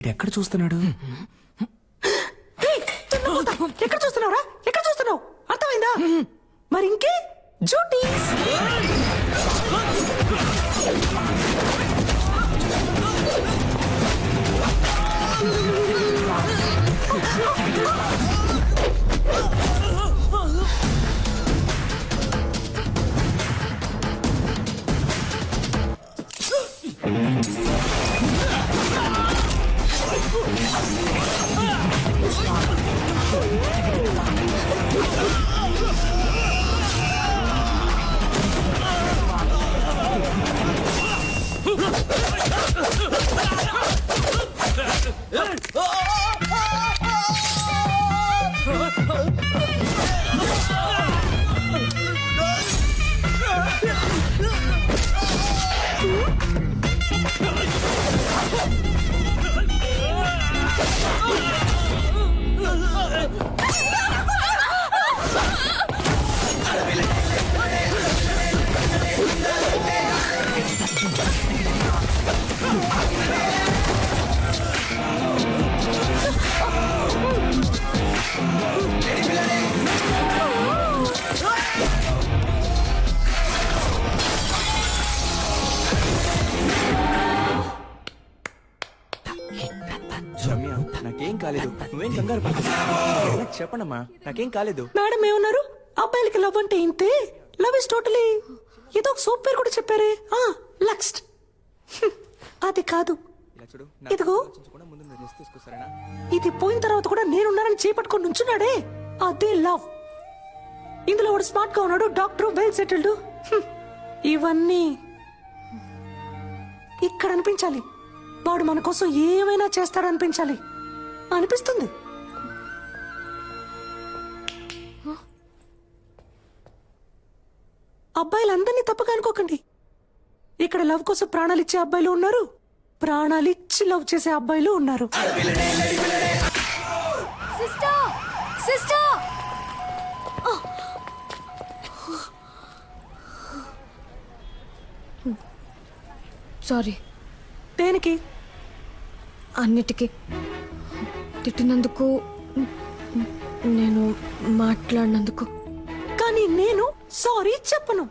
ఎక్కడ చూస్తున్నాడు? ఎక్కడ చూస్తున్నావురా? ఎక్కడ చూస్తున్నావు? అర్థమైందా? మరి ఇంకే జూటీస్. నాకేం కాలేదు, నువ్వేం కంగారు పడకు. చెప్పండమ్మా, నాకేం కాలేదు. మేడం ఏమన్నారు? అబ్బాయిలకి లవ్ అంటే ఇంతే, లవ్ ఇస్ టోటలీ. ఏదో ఒక సోప్ పేరు కూడా చెప్పారే, లక్స్ట్. అది కాదు, ఇదిగో ఇది పోయిన తర్వాత కూడా నేనున్నానని చేపట్టుకొని నుంచున్నాడే, అదే లవ్. ఇందులో వాడు స్మార్ట్ గా ఉన్నాడు, డాక్టర్, వెల్ సెటిల్డ్. ఇవన్నీ ఇక్కడ అనిపించాలి. వాడు మన కోసం ఏమైనా చేస్తాడనిపించాలి అనిపిస్తుంది. అబ్బాయిలందరినీ తప్పగా అనుకోకండి. ఇక్కడ లవ్ కోసం ప్రాణాలు ఇచ్చే అబ్బాయిలు ఉన్నారు, ప్రాణాలు ఇచ్చి లవ్ చేసే అబ్బాయిలు ఉన్నారు. సారీ. దేనికి? అన్నిటికీ. తిట్టినందుకు, నేను మాట్లాడినందుకు. కానీ నేను సారీ చెప్పను.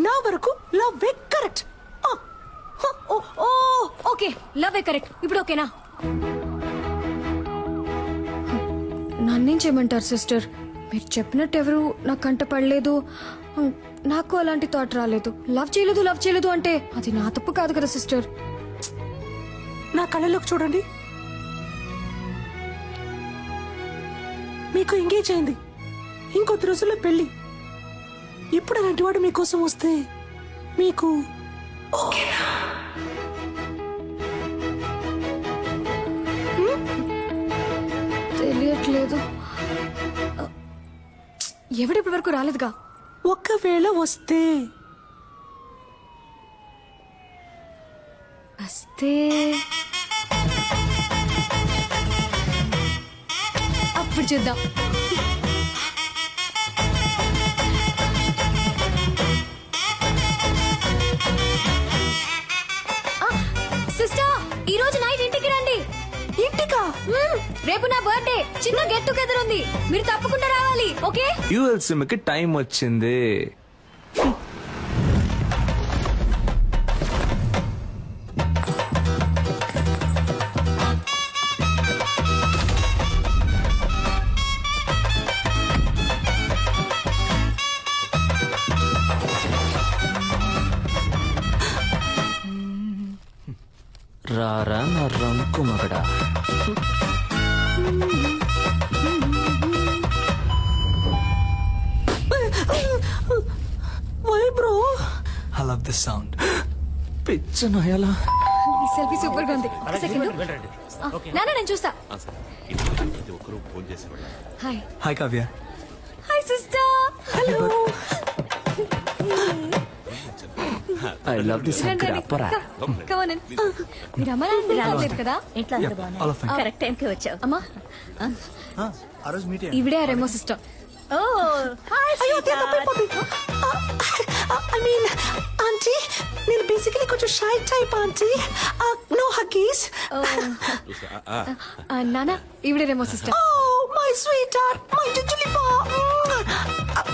నా వరకు love correct. Okay, love correct. ఇప్పుడు ఓకేనా? నన్నేం చేయమంటారు సిస్టర్? మీరు చెప్పినట్టు ఎవరు నా కంట పడలేదు, నాకు అలాంటి థాట్ రాలేదు. లవ్ చేయలేదు అంటే అది నా తప్పు కాదు కదా సిస్టర్. నా కళ్ళలోకి చూడండి. మీకు ఎంగేజ్ అయింది, ఇంకొద్ది రోజుల్లో పెళ్లి. ఇప్పుడు అలాంటి వాడు మీకోసం వస్తే మీకు ఓకేనా? తెలియట్లేదు. ఎవడిప్పటి వరకు రాలేదుగా. ఒకవేళ వస్తే అప్పుడు చూద్దాం. సిస్టర్, ఈ రోజు నైట్ ఇంటికి రండి. ఇంటికా? రేపు నా బర్త్డే, చిన్న గెట్ టుగెదర్ ఉంది, మీరు తప్పకుండా రావాలి. ఓకే? డ్యూయల్ సిమ్ కి టైం వచ్చింది. రారా నా రంకు మగడా. Why bro? I love this sound. పిచ్చ నయాలా. ఈ సెల్ఫీ సూపర్ గా ఉంది. ఒక సెకండ్. నాన్న, నేను చూస్తా. Hi. Hi Kavya. Hi sister. Hello. I love this sound. అప్పరా. Come on. మీరు అమ్మ నాన్న రాలేదు కదా? ఎట్లా అందరూ బాగున్నారు? కరెక్ట్ టైంకి వచ్చావు. అమ్మా, ఆ రోజు మీట్ ఈవిడే రెమో సిస్టర్. అయ్యో అదే తప్పైపోతుంది. ఐ మీన్ ఆంటీ, నేను బేసికలీ కొంచెం shy type aunty. No Huggies. నానా ఈవిడేమో sister. Oh my sweetheart, my జిజులిపా.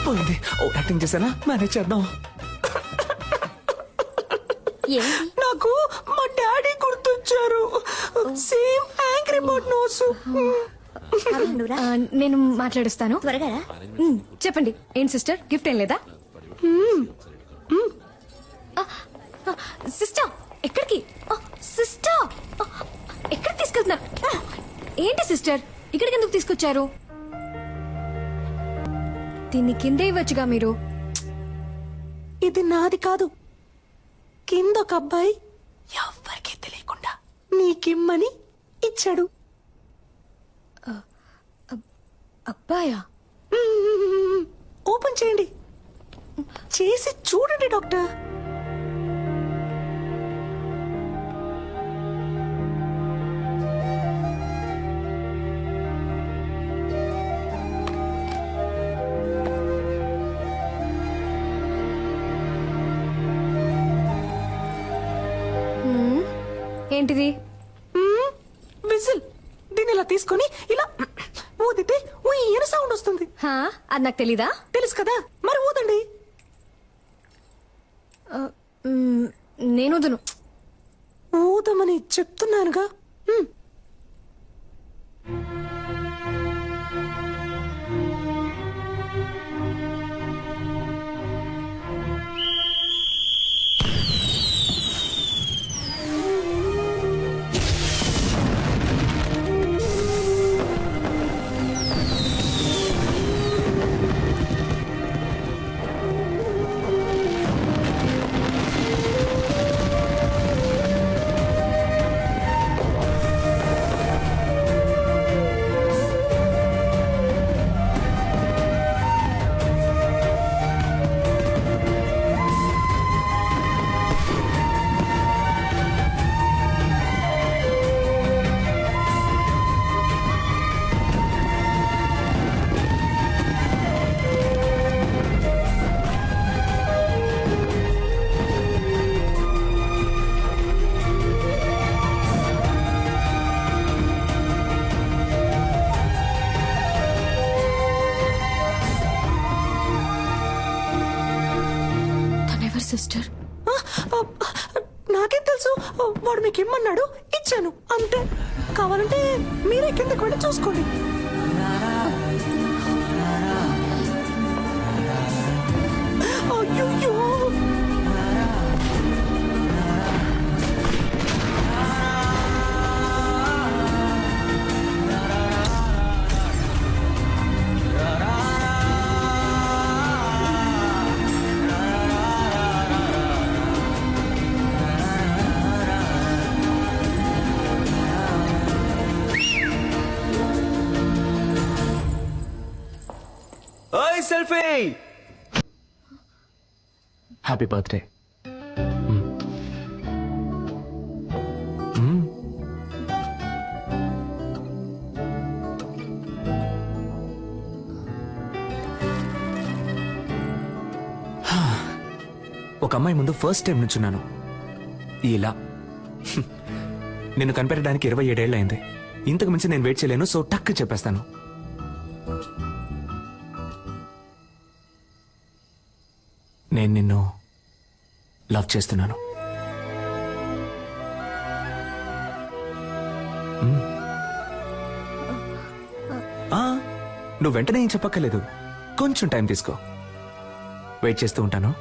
పోయింది. ఓ యాక్టింగ్ చేశానా, మేనేజ్ చేద్దాం. నాకు మా డాడీ గుర్తొచ్చారు. Same angry bird nose. నేను మాట్లాడిస్తాను. త్వరగా చెప్పండి ఏం సిస్టర్, గిఫ్ట్ ఏం లేదా? సిస్టర్ ఎక్కడికి? సిస్టర్ ఎక్కడికి తీసుకెళ్తున్నారు? ఏంటి సిస్టర్ ఇక్కడికి ఎందుకు తీసుకొచ్చారు? దీన్ని కిందే ఇవ్వచ్చుగా మీరు. ఇది నాది కాదు, కింద ఒక అబ్బాయి ఎవ్వరికీ తెలియకుండా నీకిమ్మని ఇచ్చాడు. అబ్బాయా? ఓపెన్ చేయండి, చేసి చూడండి డాక్టర్. ఏంటిది? విజిల్. దీన్ని ఇలా తీసుకొని ఇలా ఊదితే ఉయ్యన సౌండ్ వస్తుంది. హా, అది నాకు తెలీదా? తెలుసు కదా, మరి ఊదండి. నేను వదును. ఊదమని చెప్తున్నానుగా. సిస్టర్ నాకేం తెలుసు, వాడు మీకు ఇమ్మన్నాడు, ఇచ్చాను అంతే. కావాలంటే మీరే కిందకి వెళ్ళి చూసుకోండి. అయ్యో ఓయ్ సెల్ఫీ, హ్యాపీ బర్త్డే. ఒక అమ్మాయి ముందు ఫస్ట్ టైం నుంచున్నాను ఇలా. నిన్ను కనిపెట్టడానికి 27 ఏళ్ళు అయింది. ఇంతకు మించి నేను వెయిట్ చేయలేను, సో టక్ చెప్పేస్తాను. నేను నిన్ను లవ్ చేస్తున్నాను. నువ్వు వెంటనే ఏం చెప్పక్కర్లేదు, కొంచెం టైం తీసుకో. వెయిట్ చేస్తూ ఉంటాను.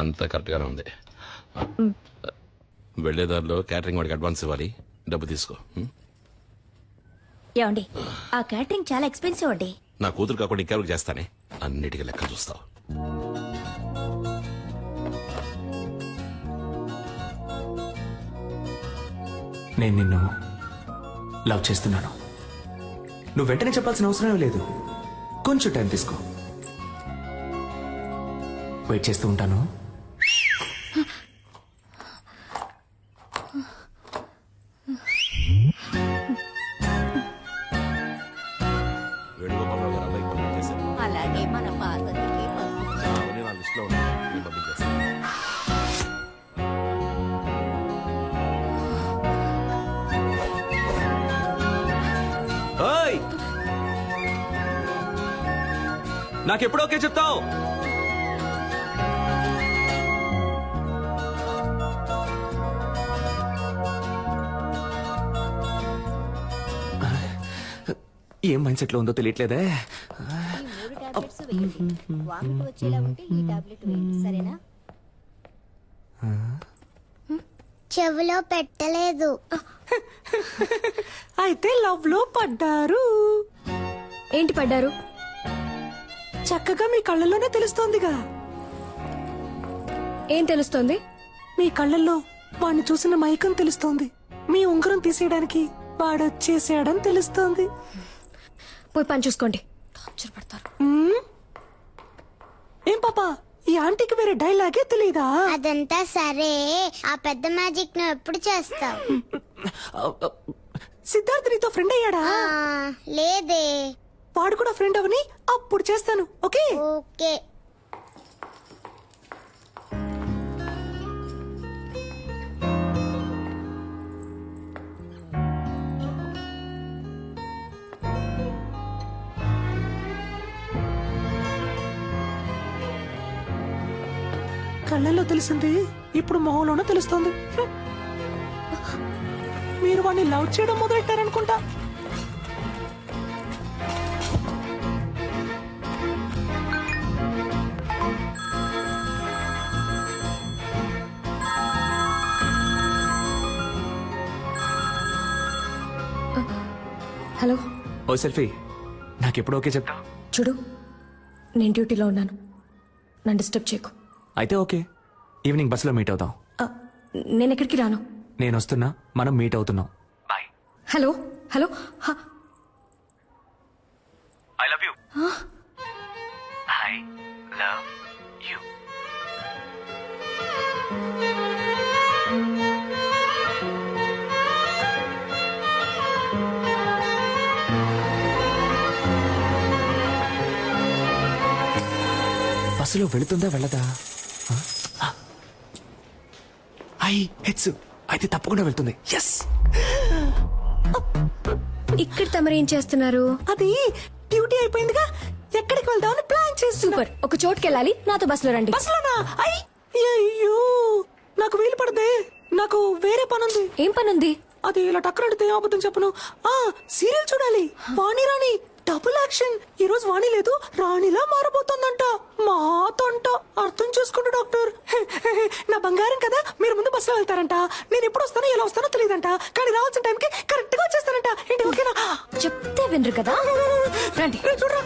అంతా కరెక్ట్గానే ఉంది. వెళ్లేదారిలో క్యాటరింగ్ వాడికి అడ్వాన్స్ ఇవ్వాలి, డబ్బు తీసుకో. ఏమండి, ఆ క్యాటరింగ్ చాలా ఎక్స్పెన్సివ్ అండి. నా కూతురు కాకుండా ఇంకెవరికి చేస్తానే? అన్నిటికీ లెక్క చూస్తావు. నేను నిన్ను లవ్ చేస్తున్నాను. నువ్వు వెంటనే చెప్పాల్సిన అవసరం లేదు. కొంచెం టైం తీసుకో. వెయిట్ చేస్తూ ఉంటాను. వేణుగోపాలరావు గారు అబ్బాయికి పంపించేశారు. అలాగే మన పార్వతికి పంపించు. అవన్నీ నా లిస్టులో ఉన్నాయి. నేను పంపించేస్తాను. ఓయ్! నాకెప్పుడు ఓకే చెప్తావు? ఏం మైండ్ సెట్ లో ఉందో తెలియట్లేదే. ఈ 3 టాబ్లెట్స్ వేయండి. వామిట్ వచ్చేలా ఉంటే ఈ టాబ్లెట్ వేయండి, సరేనా? చెవిలో పెట్టలేదు. అయితే లవ్ లో పడ్డారు. ఏంటి పడ్డారు? చక్కగా మీ కళ్ళల్లోనే తెలుస్తోందిగా. ఏం తెలుస్తోంది? మీ కళ్ళల్లో వాడిని చూసిన మైకం తెలుస్తోంది. మీ ఉంగరం తీసేయడానికి వాడొచ్చేసాడని తెలుస్తోంది. పోయి పని చూసుకోండి. టార్చర్ పడతారు. ఏం పాపా, ఈ ఆంటీకి వేరే డైలాగే తెలీదా? అదంతా సరే, ఆ పెద్ద మ్యాజిక్ నువ్వు ఎప్పుడు చేస్తావు? సిద్ధార్థ్ నీతో ఫ్రెండ్ అయ్యాడా? లేదే. వాడు కూడా ఫ్రెండ్ అవని అప్పుడు చేస్తాను. Okay okay. కళ్ళల్లో తెలిసింది ఇప్పుడు మొహంలోనూ తెలుస్తోంది. మీరు వాడిని లవ్ చేయడం మొదలెట్టారనుకుంటా. హలో, ఓ సెల్ఫీ, నాకెప్పుడు ఓకే చెప్తావు? చూడు, నేను డ్యూటీలో ఉన్నాను. నన్ను డిస్టర్బ్ చేయకు. అయితే ఓకే, ఈవినింగ్ బస్సులో మీట్ అవుతాం. ఆ, నేను ఎక్కడికి రాను. నేను వస్తున్నా, మనం మీట్ అవుతున్నాం. బాయ్. హలో హలో హ, I love you. I love you. బస్సులో వెళుతుందా వెళ్ళదా? ఐ హెచ్చు అయితే తప్పకుండా వెళ్తుంది. ఎస్. ఇక్కడ తమరేం చేస్తున్నారు? అది డ్యూటీ అయిపోయిందిగా, ఎక్కడికి వెళ్దామని ప్లాన్ చేస్తున్నా. సూపర్. ఒక చోటుకి వెళ్ళాలి, నాతో బస్సులో రండి. బస్సులోనా? అయ్యో, నాకు వీలు పడదే. నాకు వేరే పనుంది. ఏం పనుంది? అది ఇలా టక్కరడితే అబద్ధం చెప్పను. సీరియల్ చూడాలి. వాణి రాణి డబుల్ యాక్షన్. ఈ రోజు వాణి లేదు, రాణిలా మారబోతోందంట. మాతంట. అర్థం చేసుకుంటా డాక్టర్. నా బంగారం కదా, మీరు ముందు బస్సులో వెళ్తారంట. నేను ఎప్పుడు వస్తానో ఎలా వస్తానో తెలియదంట, కానీ రావాల్సిన టైంకి కరెక్ట్ గా వచ్చేస్తానంట. ఏంటి ఓకేనా? చెప్తే వినరు కదా. రండి. చూడరా